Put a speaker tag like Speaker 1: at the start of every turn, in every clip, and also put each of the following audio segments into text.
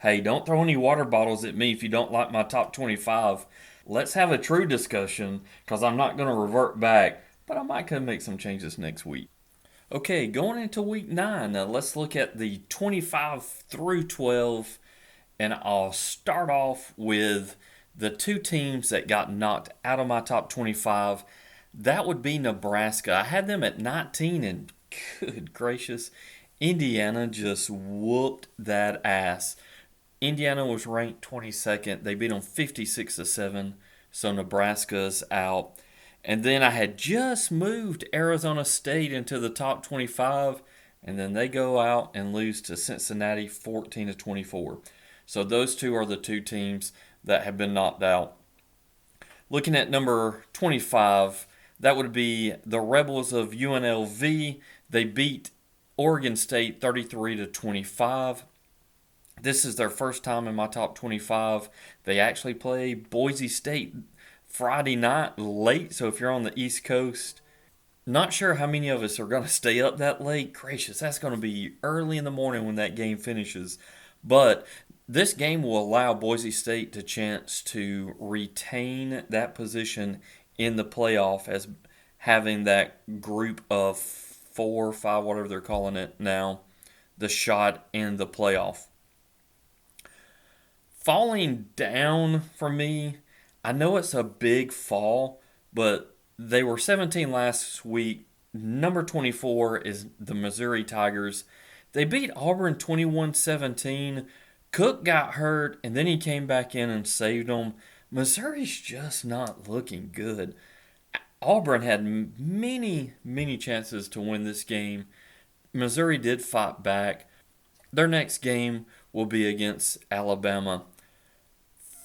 Speaker 1: Hey, don't throw any water bottles at me if you don't like my top 25. Let's have a true discussion because I'm not going to revert back, but I might could make some changes next week. Okay, going into week 9, let's look at the 25 through 12, and I'll start off with the two teams that got knocked out of my top 25. That would be Nebraska. I had them at 19, and good gracious, Indiana just whooped that ass. Indiana was ranked 22nd. They beat them 56 to 7. So Nebraska's out. And then I had just moved Arizona State into the top 25, and then they go out and lose to Cincinnati 14 to 24. So those two are the two teams that have been knocked out. Looking at number 25, that would be the Rebels of UNLV. They beat Oregon State 33 to 25. This is their first time in my top 25. They actually play Boise State Friday night late. So if you're on the East Coast, not sure how many of us are going to stay up that late. Gracious, that's going to be early in the morning when that game finishes. But this game will allow Boise State the chance to retain that position in the playoff as having that group of 4 or 5, whatever they're calling it now, the shot in the playoff. Falling down for me, I know it's a big fall, but they were 17 last week. Number 24 is the Missouri Tigers. They beat Auburn 21-17. Cook got hurt, and then he came back in and saved them. Missouri's just not looking good. Auburn had many chances to win this game. Missouri did fight back. Their next game will be against Alabama.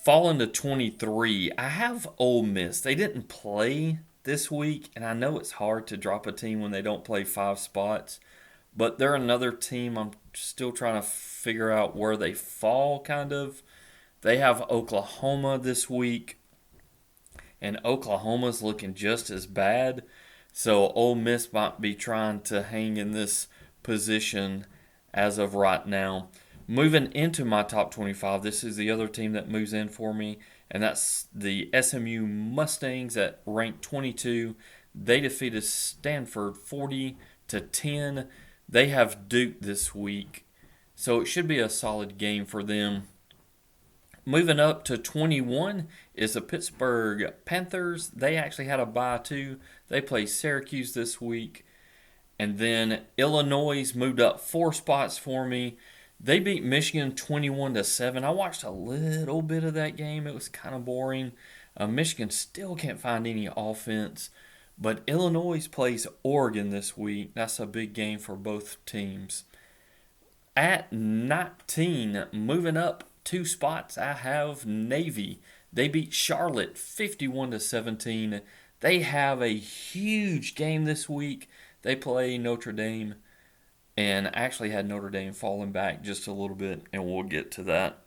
Speaker 1: Falling to 23, I have Ole Miss. They didn't play this week, and I know it's hard to drop a team when they don't play 5 spots, but they're another team I'm still trying to figure out where they fall, kind of. They have Oklahoma this week, and Oklahoma's looking just as bad. So Ole Miss might be trying to hang in this position as of right now. Moving into my top 25, this is the other team that moves in for me, and that's the SMU Mustangs at rank 22. They defeated Stanford 40 to 10. They have Duke this week, so it should be a solid game for them. Moving up to 21 is the Pittsburgh Panthers. They actually had a bye too. They play Syracuse this week. And then Illinois moved up 4 spots for me. They beat Michigan 21 to 7. I watched a little bit of that game. It was kind of boring. Michigan still can't find any offense. But Illinois plays Oregon this week. That's a big game for both teams. At 19, moving up 2 spots, I have Navy. They beat Charlotte 51 to 17. They have a huge game this week. They play Notre Dame, and actually had Notre Dame falling back just a little bit, and we'll get to that.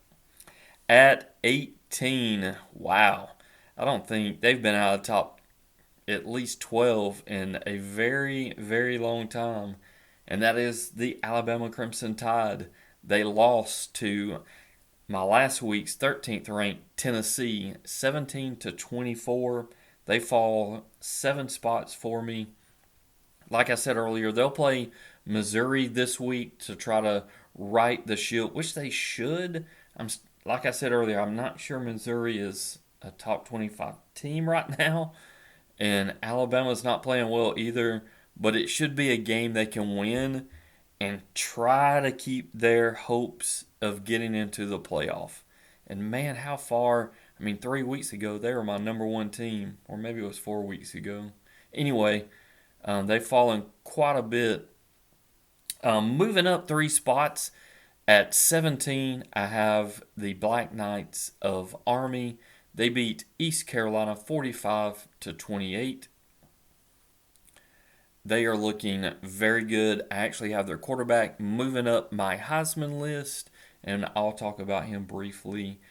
Speaker 1: At 18, wow. I don't think they've been out of the top at least 12 in a very long time, and that is the Alabama Crimson Tide. They lost to my last week's 13th ranked Tennessee 17 to 24. They fall 7 spots for me. Like I said earlier, they'll play Missouri this week to try to right the ship, which they should. Like I said earlier, I'm not sure Missouri is a top 25 team right now, and Alabama's not playing well either. But it should be a game they can win and try to keep their hopes of getting into the playoff. And man, how far? I mean, 3 weeks ago they were my number one team, or maybe it was 4 weeks ago. Anyway. They've fallen quite a bit. Moving up 3 spots at 17, I have the Black Knights of Army. They beat East Carolina 45 to 28. They are looking very good. I actually have their quarterback moving up my Heisman list, and I'll talk about him briefly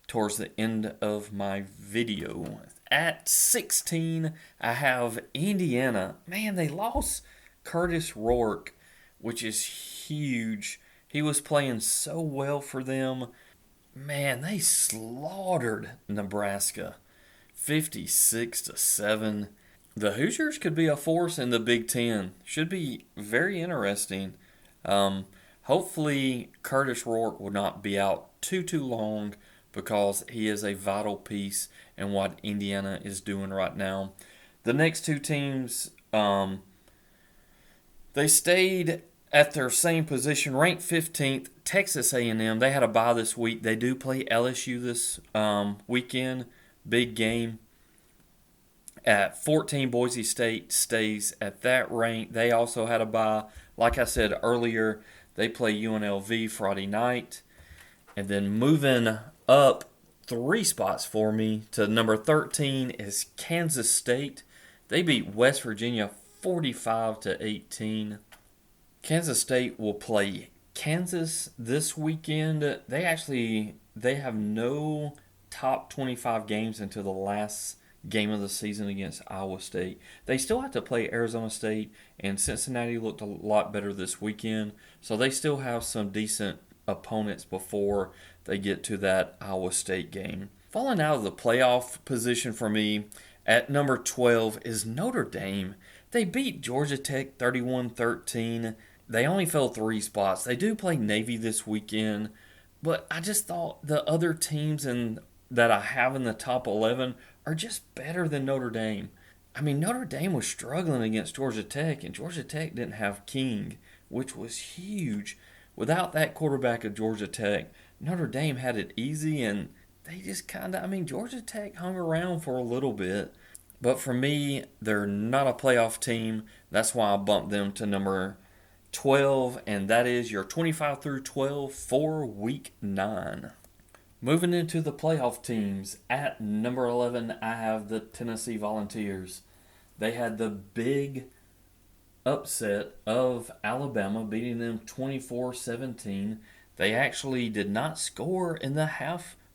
Speaker 1: towards the end of my video. At 16, I have Indiana. Man, they lost Curtis Rourke, which is huge. He was playing so well for them. Man, they slaughtered Nebraska 56-7. The Hoosiers could be a force in the Big Ten. Should be very interesting. Um, Hopefully, Curtis Rourke will not be out too long because he is a vital piece in what Indiana is doing right now. The next two teams, they stayed at their same position, ranked 15th. Texas A&M, they had a bye this week. They do play LSU this weekend. Big game. At 14, Boise State stays at that rank. They also had a bye. Like I said earlier, they play UNLV Friday night. And then moving up 3 spots for me to number 13 is Kansas State. They beat West Virginia 45-18. Kansas State will play Kansas this weekend. They have no top 25 games until the last game of the season against Iowa State. They still have to play Arizona State, and Cincinnati looked a lot better this weekend, so they still have some decent opponents before they get to that Iowa State game. Falling out of the playoff position for me at number 12 is Notre Dame. They beat Georgia Tech 31-13. They only fell 3 spots. They do play Navy this weekend, but I just thought the other teams that I have in the top 11 are just better than Notre Dame. I mean, Notre Dame was struggling against Georgia Tech, and Georgia Tech didn't have King, which was huge. Without that quarterback of Georgia Tech, Notre Dame had it easy, and they just Georgia Tech hung around for a little bit. But for me, they're not a playoff team. That's why I bumped them to number 12, and that is your 25 through 12 for week 9. Moving into the playoff teams, at number 11, I have the Tennessee Volunteers. They had the big upset of Alabama, beating them 24-17. They actually did not score in the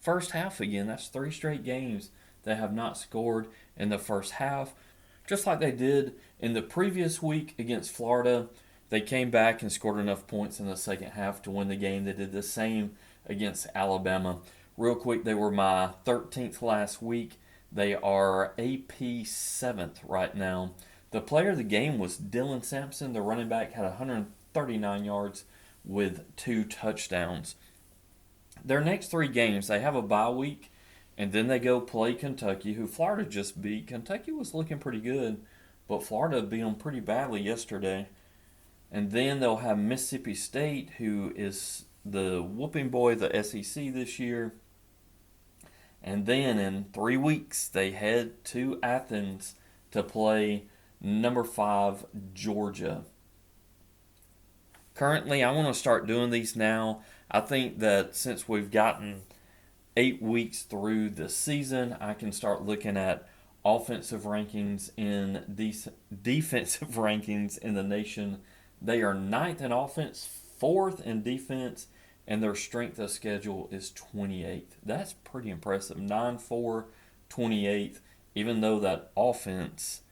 Speaker 1: first half again. That's 3 straight games they have not scored in the first half. Just like they did in the previous week against Florida, they came back and scored enough points in the second half to win the game. They did the same against Alabama. Real quick, they were my 13th last week. They are AP 7th right now. The player of the game was Dylan Sampson. The running back had 139 yards with 2 touchdowns. Their next 3 games, they have a bye week, and then they go play Kentucky, who Florida just beat. Kentucky was looking pretty good, but Florida beat them pretty badly yesterday. And then they'll have Mississippi State, who is the whooping boy of the SEC this year. And then in 3 weeks, they head to Athens to play number 5, Georgia. Currently, I want to start doing these now. I think that since we've gotten 8 weeks through the season, I can start looking at offensive rankings in defensive rankings in the nation. They are 9th in offense, 4th in defense, and their strength of schedule is 28th. That's pretty impressive. 9-4, 28th, even though that offense,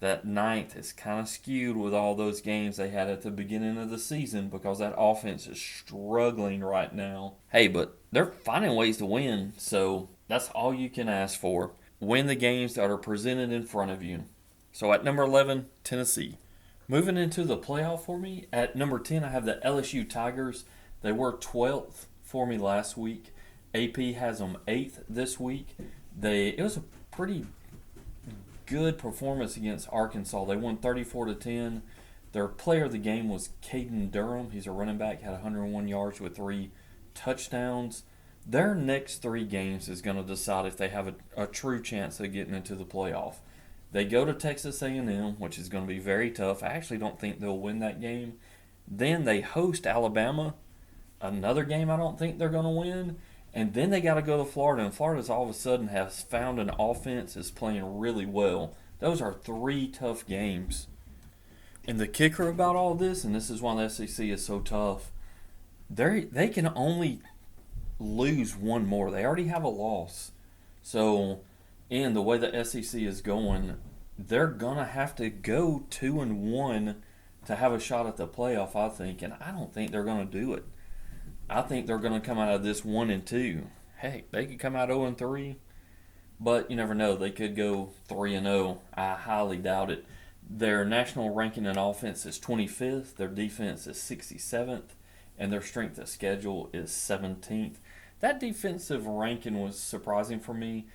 Speaker 1: that 9th, is kind of skewed with all those games they had at the beginning of the season because that offense is struggling right now. Hey, but they're finding ways to win, so that's all you can ask for. Win the games that are presented in front of you. So at number 11, Tennessee. Moving into the playoff for me, at number 10, I have the LSU Tigers. They were 12th for me last week. AP has them 8th this week. It was a pretty good performance against Arkansas. They won 34-10. Their player of the game was Caden Durham. He's a running back, had 101 yards with 3 touchdowns. Their next 3 games is going to decide if they have a true chance of getting into the playoff. They go to Texas A&M, which is going to be very tough. I actually don't think they'll win that game. Then they host Alabama, another game I don't think they're going to win. And then they got to go to Florida, and Florida's all of a sudden has found an offense that's playing really well. Those are 3 tough games. And the kicker about all this, and this is why the SEC is so tough, they can only lose 1 more. They already have a loss. So, in the way the SEC is going, they're going to have to go 2-1 to have a shot at the playoff, I think, and I don't think they're going to do it. I think they're going to come out of this 1-2. Heck, they could come out 0-3, but you never know. They could go 3-0. I highly doubt it. Their national ranking in offense is 25th. Their defense is 67th, and their strength of schedule is 17th. That defensive ranking was surprising for me.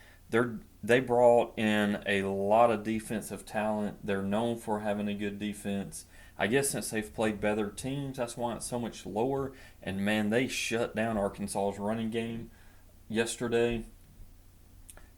Speaker 1: They brought in a lot of defensive talent. They're known for having a good defense. I guess since they've played better teams, that's why it's so much lower. And man, they shut down Arkansas's running game yesterday.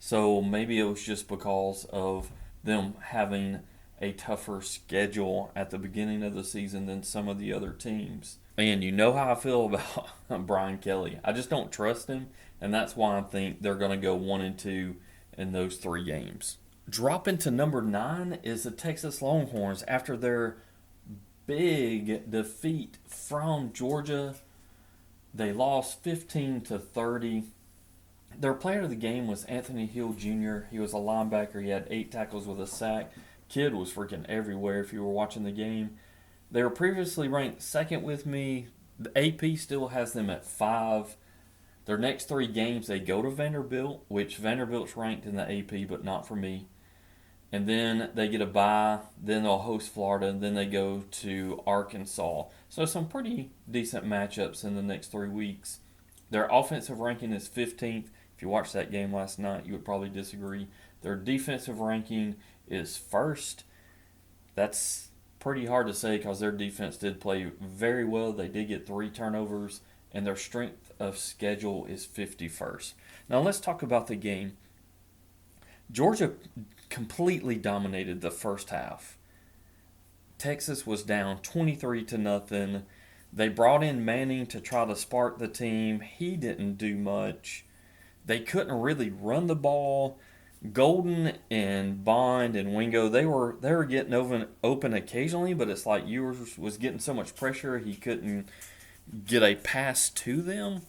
Speaker 1: So maybe it was just because of them having a tougher schedule at the beginning of the season than some of the other teams. And you know how I feel about Brian Kelly. I just don't trust him, and that's why I think they're going to go 1-2 in those 3 games. Dropping to number 9 is the Texas Longhorns after their big defeat from Georgia. They lost 15-30. Their player of the game was Anthony Hill Jr. He was a linebacker. He had 8 tackles with a sack. Kid was freaking everywhere if you were watching the game. They were previously ranked second with me. The AP still has them at 5. Their next 3 games, they go to Vanderbilt, which Vanderbilt's ranked in the AP, but not for me. And then they get a bye. Then they'll host Florida. And then they go to Arkansas. So some pretty decent matchups in the next 3 weeks. Their offensive ranking is 15th. If you watched that game last night, you would probably disagree. Their defensive ranking is 1st. That's pretty hard to say because their defense did play very well. They did get 3 turnovers, and their strength of schedule is 51st. Now let's talk about the game. Georgia completely dominated the first half. Texas was down 23-0. They brought in Manning to try to spark the team. He didn't do much. They couldn't really run the ball. Golden and Bond and Wingo, they were getting open occasionally, but it's like Ewers was getting so much pressure he couldn't get a pass to them.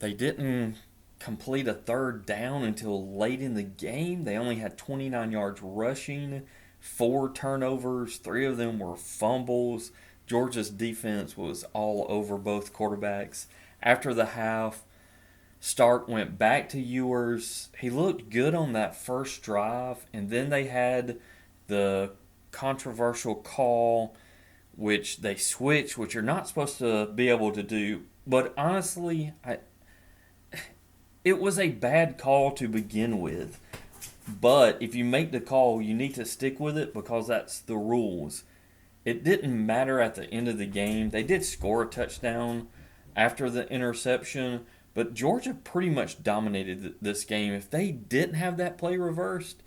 Speaker 1: They didn't complete a 3rd down until late in the game. They only had 29 yards rushing, 4 turnovers, 3 of them were fumbles. Georgia's defense was all over both quarterbacks. After the half, Stark went back to Ewers. He looked good on that first drive, and then they had the controversial call, which they switched, which you're not supposed to be able to do. But honestly, it was a bad call to begin with. But if you make the call, you need to stick with it because that's the rules. It didn't matter at the end of the game. They did score a touchdown after the interception, but Georgia pretty much dominated this game. If they didn't have that play reversed,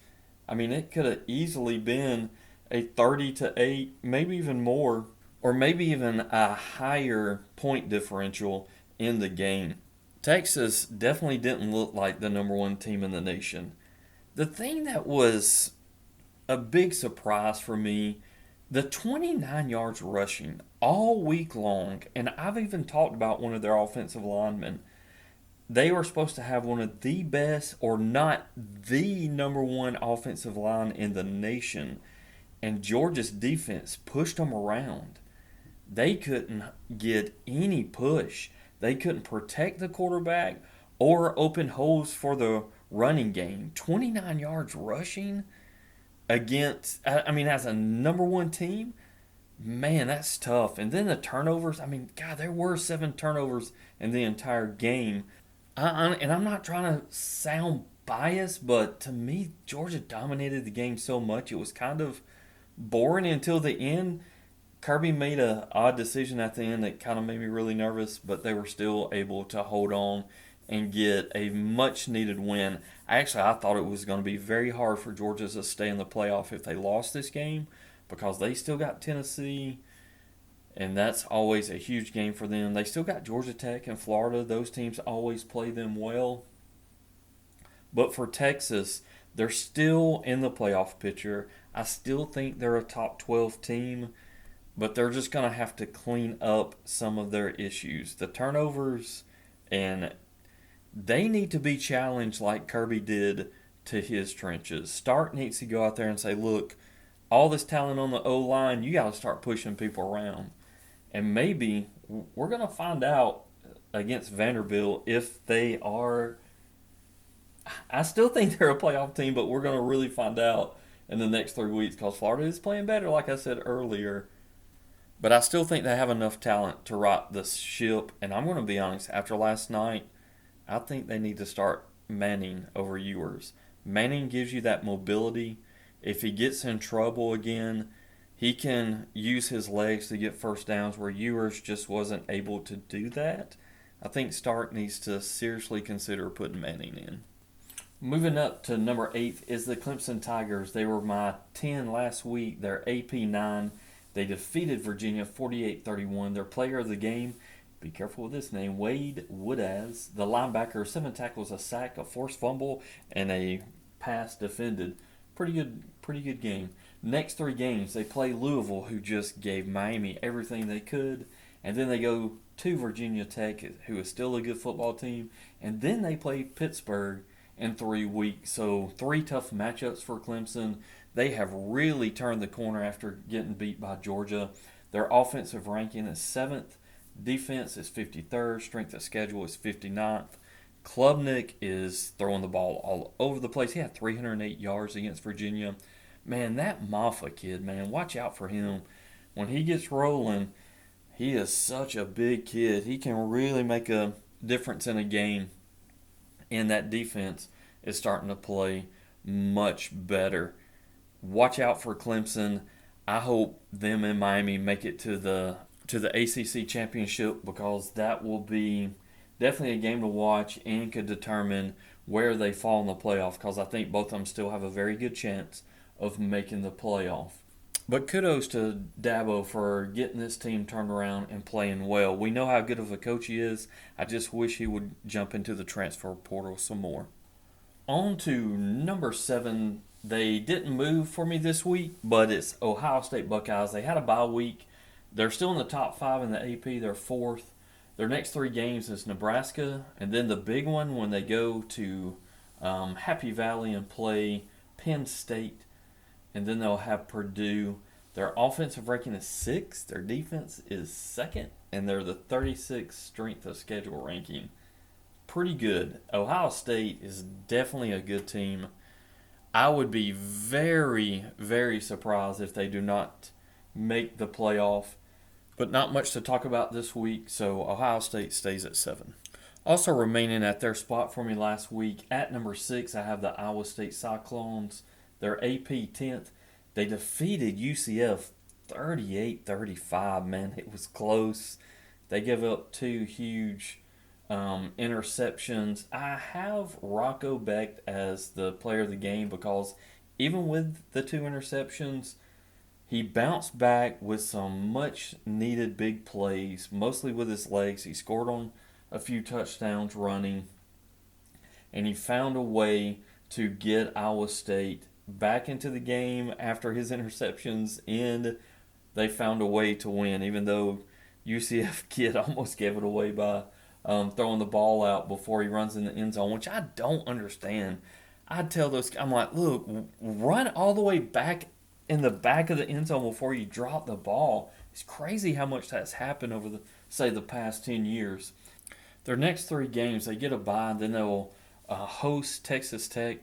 Speaker 1: I mean, it could have easily been a 30-8, maybe even more, or maybe even a higher point differential in the game. Texas definitely didn't look like the number 1 team in the nation. The thing that was a big surprise for me, the 29 yards rushing all week long, and I've even talked about one of their offensive linemen. They were supposed to have one of the best, or not the number 1 offensive line in the nation, and Georgia's defense pushed them around. They couldn't get any push. They couldn't protect the quarterback or open holes for the running game. 29 yards rushing against, as a number 1 team, man, that's tough. And then the turnovers, God, there were 7 turnovers in the entire game. And I'm not trying to sound biased, but to me, Georgia dominated the game so much, it was kind of boring until the end. Kirby made an odd decision at the end that kind of made me really nervous, but they were still able to hold on and get a much-needed win. I thought it was going to be very hard for Georgia to stay in the playoff if they lost this game because they still got Tennessee, and that's always a huge game for them. They still got Georgia Tech and Florida. Those teams always play them well. But for Texas, they're still in the playoff picture. I still think they're a top 12 team, but they're just going to have to clean up some of their issues. The turnovers, and they need to be challenged like Kirby did to his trenches. Stark needs to go out there and say, look, all this talent on the O line, you got to start pushing people around. And maybe we're going to find out against Vanderbilt if they are. I still think they're a playoff team, but we're going to really find out in the next 3 weeks because Florida is playing better, like I said earlier. But I still think they have enough talent to right the ship. And I'm going to be honest, after last night, I think they need to start Manning over Ewers. Manning gives you that mobility. If he gets in trouble again, he can use his legs to get first downs where Ewers just wasn't able to do that. I think Stark needs to seriously consider putting Manning in. Moving up to number 8 is the Clemson Tigers. They were my 10 last week. They're AP 9. They defeated Virginia 48-31. Their player of the game, be careful with this name, Wade Woodaz. The linebacker, 7 tackles, a sack, a forced fumble, and a pass defended. Pretty good game. Next 3 games, they play Louisville, who just gave Miami everything they could. And then they go to Virginia Tech, who is still a good football team. And then they play Pittsburgh in 3 weeks. So 3 tough matchups for Clemson. They have really turned the corner after getting beat by Georgia. Their offensive ranking is 7th. Defense is 53rd. Strength of schedule is 59th. Klubnik is throwing the ball all over the place. He had 308 yards against Virginia. Man, that Maffa kid, man, watch out for him. When he gets rolling, he is such a big kid. He can really make a difference in a game. And that defense is starting to play much better. Watch out for Clemson. I hope them and Miami make it to the ACC championship because that will be definitely a game to watch and could determine where they fall in the playoff because I think both of them still have a very good chance of making the playoff. But kudos to Dabo for getting this team turned around and playing well. We know how good of a coach he is. I just wish he would jump into the transfer portal some more. On to number 7. They didn't move for me this week, but it's Ohio State Buckeyes. They had a bye week. They're still in the top 5 in the AP. They're 4th. Their next 3 games is Nebraska, and then the big one when they go to Happy Valley and play Penn State, and then they'll have Purdue. Their offensive ranking is 6th. Their defense is 2nd, and they're the 36th strength of schedule ranking. Pretty good. Ohio State is definitely a good team. I would be very, very surprised if they do not make the playoff. But not much to talk about this week, so Ohio State stays at 7. Also remaining at their spot for me last week, at number 6, I have the Iowa State Cyclones. They're AP 10th. They defeated UCF 38-35. Man, it was close. They gave up 2 huge interceptions. I have Rocco Becht as the player of the game because even with the 2 interceptions, he bounced back with some much needed big plays, mostly with his legs. He scored on a few touchdowns running, and he found a way to get Iowa State back into the game after his interceptions, and they found a way to win, even though UCF kid almost gave it away by throwing the ball out before he runs in the end zone, which I don't understand. I'd tell those, I'm like, look, run all the way back in the back of the end zone before you drop the ball. It's crazy how much that's happened over the past 10 years. Their next 3 games, they get a bye, then they'll host Texas Tech,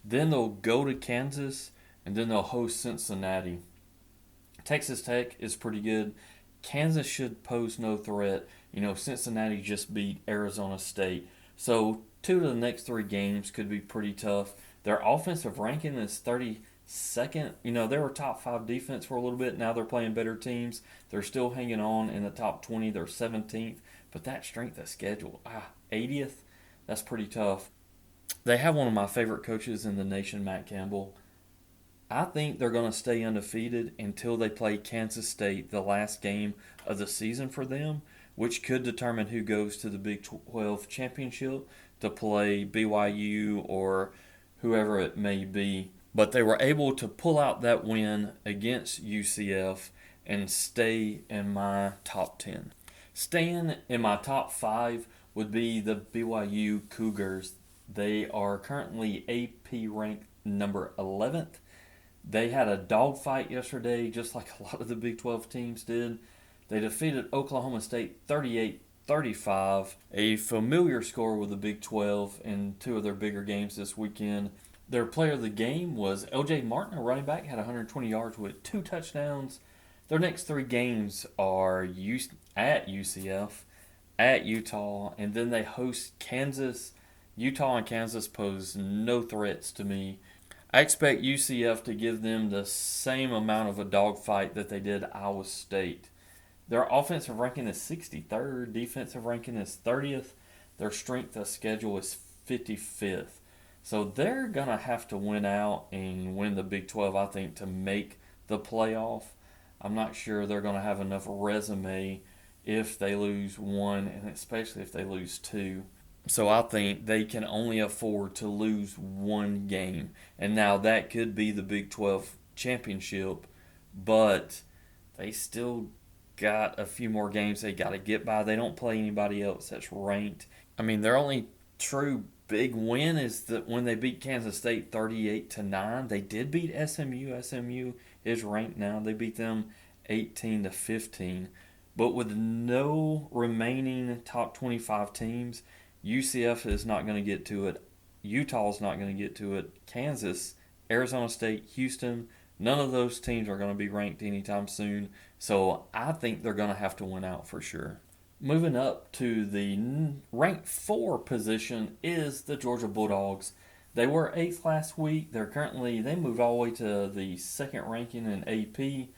Speaker 1: then they'll go to Kansas, and then they'll host Cincinnati. Texas Tech is pretty good. Kansas should pose no threat. Cincinnati just beat Arizona State. So 2 of the next 3 games could be pretty tough. Their offensive ranking is 32nd. They were top 5 defense for a little bit. Now they're playing better teams. They're still hanging on in the top 20. They're 17th. But that strength of schedule, 80th, that's pretty tough. They have one of my favorite coaches in the nation, Matt Campbell. I think they're going to stay undefeated until they play Kansas State, the last game of the season for them, which could determine who goes to the Big 12 championship to play BYU or whoever it may be. But they were able to pull out that win against UCF and stay in my top 10. Staying in my top 5 would be the BYU Cougars. They are currently AP ranked number 11th. They had a dogfight yesterday, just like a lot of the Big 12 teams did. They defeated Oklahoma State 38-35, a familiar score with the Big 12 in two of their bigger games this weekend. Their player of the game was LJ Martin, a running back, had 120 yards with two touchdowns. Their next three games are at UCF, at Utah, and then they host Kansas. Utah and Kansas pose no threats to me. I expect UCF to give them the same amount of a dogfight that they did Iowa State. Their offensive ranking is 63rd, defensive ranking is 30th, their strength of schedule is 55th. So they're going to have to win out and win the Big 12, I think, to make the playoff. I'm not sure they're going to have enough resume if they lose one, and especially if they lose two. So I think they can only afford to lose one game. And now that could be the Big 12 championship, but they still got a few more games they got to get by. They don't play anybody else that's ranked. I mean, their only true big win is that when they beat Kansas State 38-9. They did beat SMU. SMU is ranked now. They beat them 18-15. But with no remaining top 25 teams, UCF is not going to get to it. Utah is not going to get to it. Kansas, Arizona State, Houston, none of those teams are going to be ranked anytime soon. So I think they're going to have to win out for sure. Moving up to the ranked 4 position is the Georgia Bulldogs. They were 8th last week. They moved all the way to the second ranking in AP.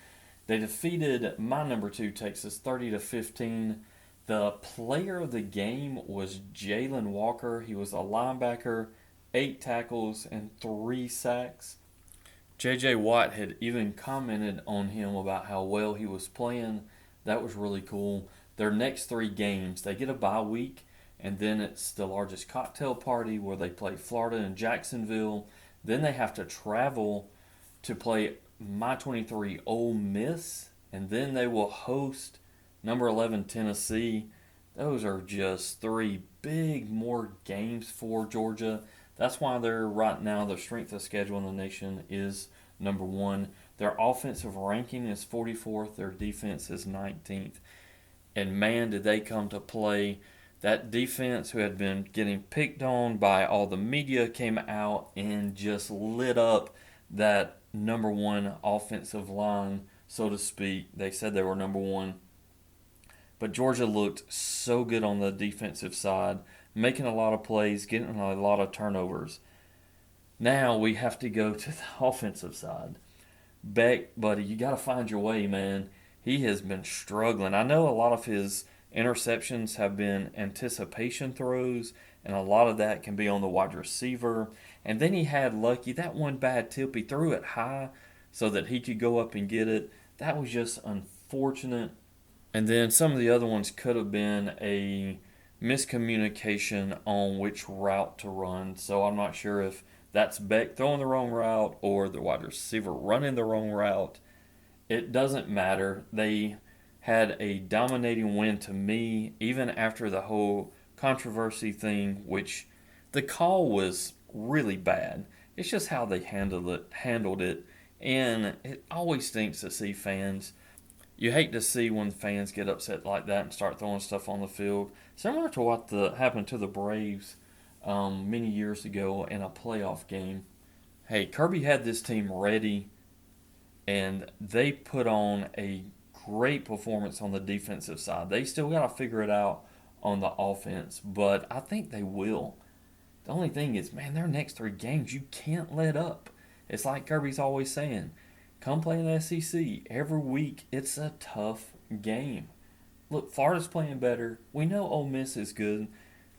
Speaker 1: They defeated my number 2 Texas 30-15. The player of the game was Jalen Walker. He was a linebacker, 8 tackles and 3 sacks. J.J. Watt had even commented on him about how well he was playing. That was really cool. Their next 3 games, they get a bye week, and then it's the largest cocktail party where they play Florida and Jacksonville. Then they have to travel to play my 23 Ole Miss, and then they will host number 11 Tennessee. Those are just 3 big more games for Georgia. That's why they're right now, their strength of schedule in the nation is number 1. Their offensive ranking is 44th. Their defense is 19th. And man, did they come to play. That defense, who had been getting picked on by all the media, came out and just lit up that number 1 offensive line, so to speak. They said they were number 1. But Georgia looked so good on the defensive side, making a lot of plays, getting a lot of turnovers. Now we have to go to the offensive side. Beck, buddy, you got to find your way, man. He has been struggling. I know a lot of his interceptions have been anticipation throws, and a lot of that can be on the wide receiver. And then he had lucky. That one bad tip, he threw it high so that he could go up and get it. That was just unfortunate. And then some of the other ones could have been a miscommunication on which route to run. So I'm not sure if that's Beck throwing the wrong route or the wide receiver running the wrong route. It doesn't matter. They had a dominating win to me, even after the whole controversy thing, which the call was really bad. It's just how they handled it, and it always stinks to see fans. You hate to see when fans get upset like that and start throwing stuff on the field. Similar to what happened to the Braves many years ago in a playoff game. Hey, Kirby had this team ready, and they put on a great performance on the defensive side. They still got to figure it out on the offense, but I think they will. The only thing is, man, their next 3 games, you can't let up. It's like Kirby's always saying, come play in the SEC. Every week, it's a tough game. Look, Florida's playing better. We know Ole Miss is good.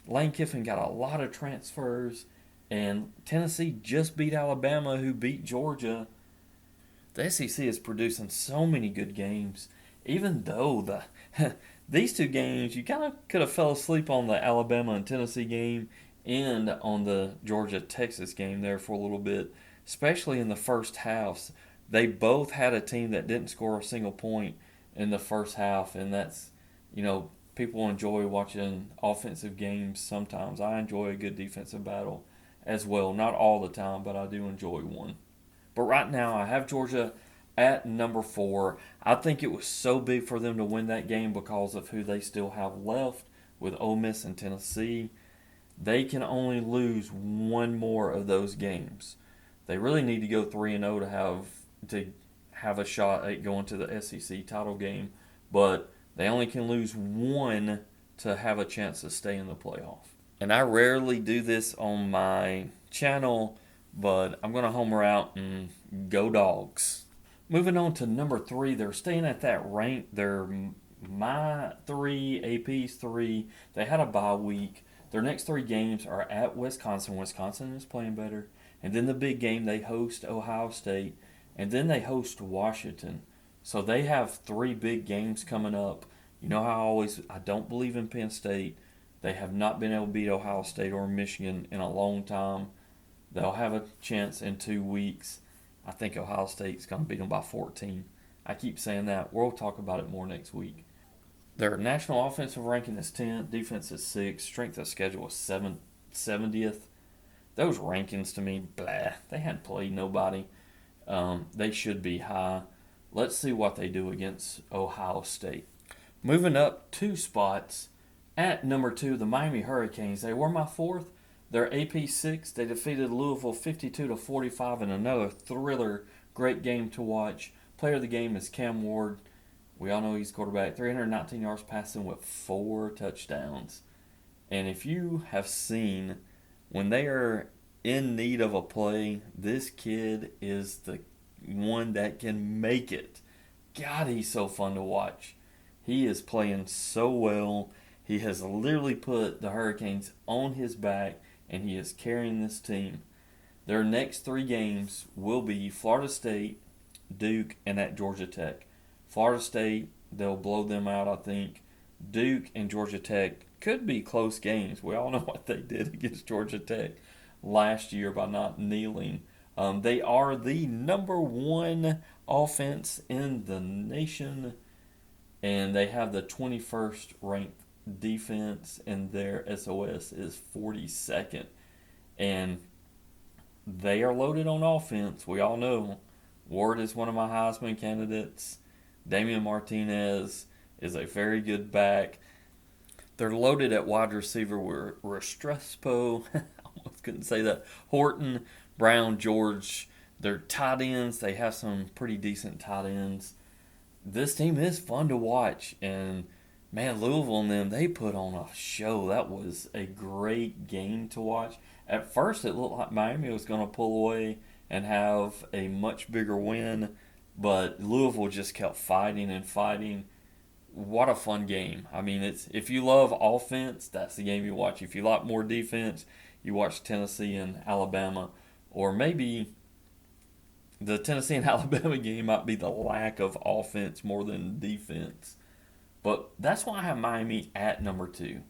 Speaker 1: Lane Kiffin got a lot of transfers, and Tennessee just beat Alabama, who beat Georgia. The SEC is producing so many good games, even though these 2 games, you kind of could have fell asleep on the Alabama and Tennessee game and on the Georgia-Texas game there for a little bit, especially in the first halves. They both had a team that didn't score a single point in the first half, and that's, people enjoy watching offensive games sometimes. I enjoy a good defensive battle as well. Not all the time, but I do enjoy one. But right now, I have Georgia at number 4. I think it was so big for them to win that game because of who they still have left with Ole Miss and Tennessee. They can only lose one more of those games. They really need to go 3-0 to have a shot at going to the SEC title game, but they only can lose one to have a chance to stay in the playoff. And I rarely do this on my channel, but I'm going to homer out and go Dogs. Moving on to number 3, they're staying at that rank. They're my 3, AP's 3. They had a bye week. Their next 3 games are at Wisconsin. Wisconsin is playing better. And then the big game, they host Ohio State. And then they host Washington. So they have 3 big games coming up. You know how I don't believe in Penn State. They have not been able to beat Ohio State or Michigan in a long time. They'll have a chance in 2 weeks. I think Ohio State's going to beat them by 14. I keep saying that. We'll talk about it more next week. Their national offensive ranking is 10th, defense is 6th, strength of schedule is 70th. Those rankings to me, blah. They hadn't played nobody. They should be high. Let's see what they do against Ohio State. Moving up 2 spots, at number 2, the Miami Hurricanes. They were my 4th. They're AP 6. They defeated Louisville 52-45 in another thriller. Great game to watch. Player of the game is Cam Ward. We all know he's quarterback. 319 yards passing with 4 touchdowns. And if you have seen, when they are in need of a play, this kid is the one that can make it. God, he's so fun to watch. He is playing so well. He has literally put the Hurricanes on his back, and he is carrying this team. Their next 3 games will be Florida State, Duke, and at Georgia Tech. Florida State, they'll blow them out, I think. Duke and Georgia Tech could be close games. We all know what they did against Georgia Tech last year by not kneeling. They are the number 1 offense in the nation, and they have the 21st ranked defense, and their SOS is 42nd. And they are loaded on offense. We all know Ward is one of my Heisman candidates. Damian Martinez is a very good back. They're loaded at wide receiver with Restrepo. I almost couldn't say that. Horton, Brown, George. Their tight ends, they have some pretty decent tight ends. This team is fun to watch. And, man, Louisville and them, they put on a show. That was a great game to watch. At first, it looked like Miami was going to pull away and have a much bigger win. But Louisville just kept fighting and fighting. What a fun game. I mean, if you love offense, that's the game you watch. If you like more defense, you watch Tennessee and Alabama. Or maybe the Tennessee and Alabama game might be the lack of offense more than defense. But that's why I have Miami at number 2.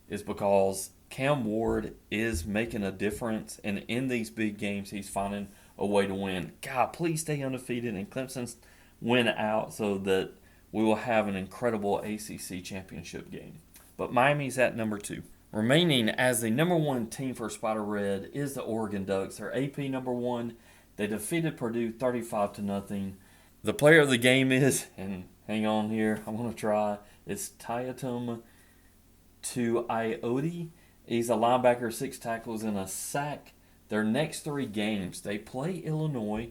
Speaker 1: Is because Cam Ward is making a difference. And in these big games, he's finding a way to win. God, please stay undefeated and Clemson's win out so that we will have an incredible ACC championship game. But Miami's at number 2. Remaining as the number 1 team for Spider Red is the Oregon Ducks. They're AP number 1. They defeated Purdue 35-0. The player of the game is, and hang on here, I'm going to try, it's Tayatum Tuioti. He's a linebacker, 6 tackles and a sack. Their next 3 games, they play Illinois.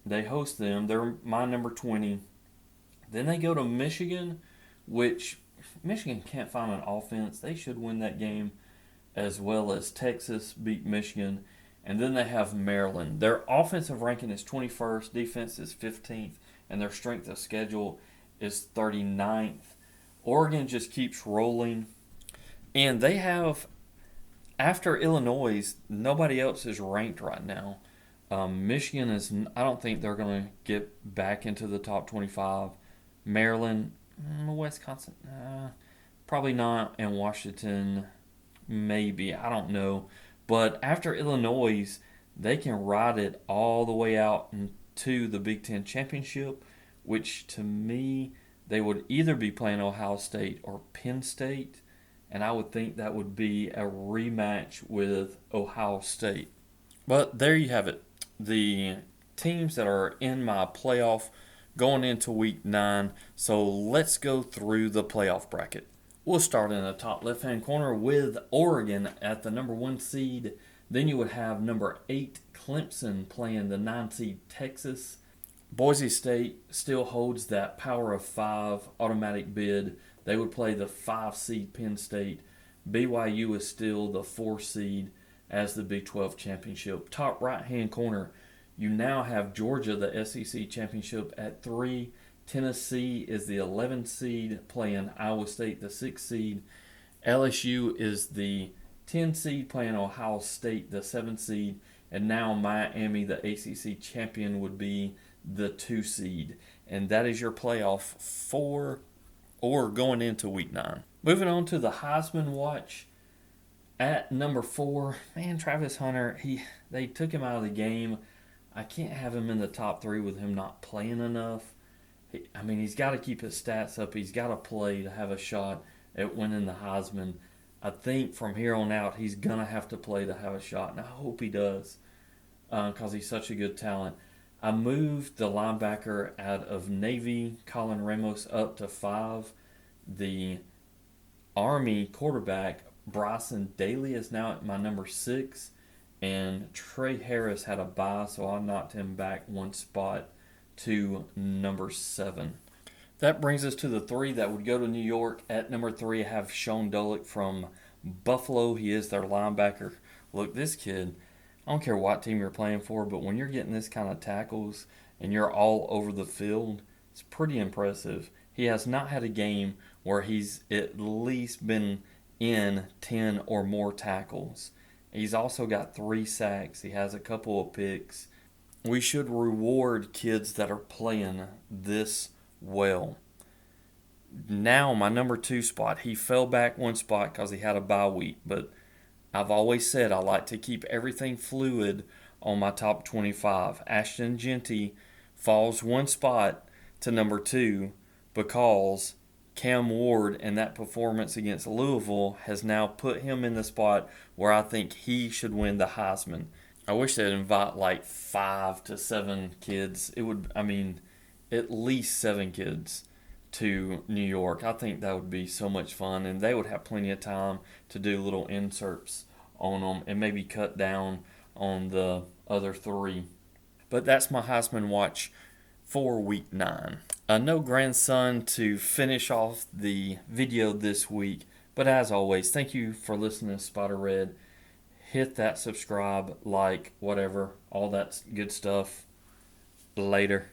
Speaker 1: They host them. They're my number 20. Then they go to Michigan, which Michigan can't find an offense. They should win that game, as well as Texas beat Michigan. And then they have Maryland. Their offensive ranking is 21st, defense is 15th, and their strength of schedule is 39th. Oregon just keeps rolling. And they have, after Illinois, nobody else is ranked right now. Michigan is, I don't think they're going to get back into the top 25. Maryland, Wisconsin, probably not. And Washington, maybe. I don't know. But after Illinois, they can ride it all the way out into the Big Ten Championship, which to me, they would either be playing Ohio State or Penn State. And I would think that would be a rematch with Ohio State. But there you have it. The teams that are in my playoff going into week 9. So let's go through the playoff bracket. We'll start in the top left hand corner with Oregon at the number 1 seed. Then you would have number 8 Clemson playing the 9 seed Texas. Boise State still holds that power of 5 automatic bid. They would play the 5 seed Penn State. BYU is still the 4 seed as the Big 12 championship. Top right hand corner, you now have Georgia, the SEC championship, at 3. Tennessee is the 11 seed playing Iowa State, the 6 seed. LSU is the 10 seed playing Ohio State, the 7 seed. And now Miami, the ACC champion, would be the 2 seed. And that is your playoff for or going into week 9. Moving on to the Heisman watch. At number 4, man, Travis Hunter, they took him out of the game. I can't have him in the top 3 with him not playing enough. He's got to keep his stats up. He's got to play to have a shot at winning the Heisman. I think from here on out, he's going to have to play to have a shot, and I hope he does because he's such a good talent. I moved the linebacker out of Navy, Colin Ramos, up to 5. The Army quarterback, Bryson Daly, is now at my number 6. And Trey Harris had a bye, so I knocked him back 1 spot to number 7. That brings us to the 3 that would go to New York. At number 3, I have Sean Dullock from Buffalo. He is their linebacker. Look, this kid, I don't care what team you're playing for, but when you're getting this kind of tackles and you're all over the field, it's pretty impressive. He has not had a game where he's at least been in 10 or more tackles. He's also got 3 sacks. He has a couple of picks. We should reward kids that are playing this well. Now, my number 2 spot, he fell back 1 spot because he had a bye week, but I've always said I like to keep everything fluid on my top 25. Ashton Genty falls 1 spot to number 2 because Cam Ward and that performance against Louisville has now put him in the spot where I think he should win the Heisman. I wish they'd invite like 5 to 7 kids. At least 7 kids to New York. I think that would be so much fun, and they would have plenty of time to do little inserts on them and maybe cut down on the other 3. But that's my Heisman watch for week 9. No grandson to finish off the video this week, but as always, thank you for listening to Spider Red. Hit that subscribe, like, whatever, all that good stuff. Later.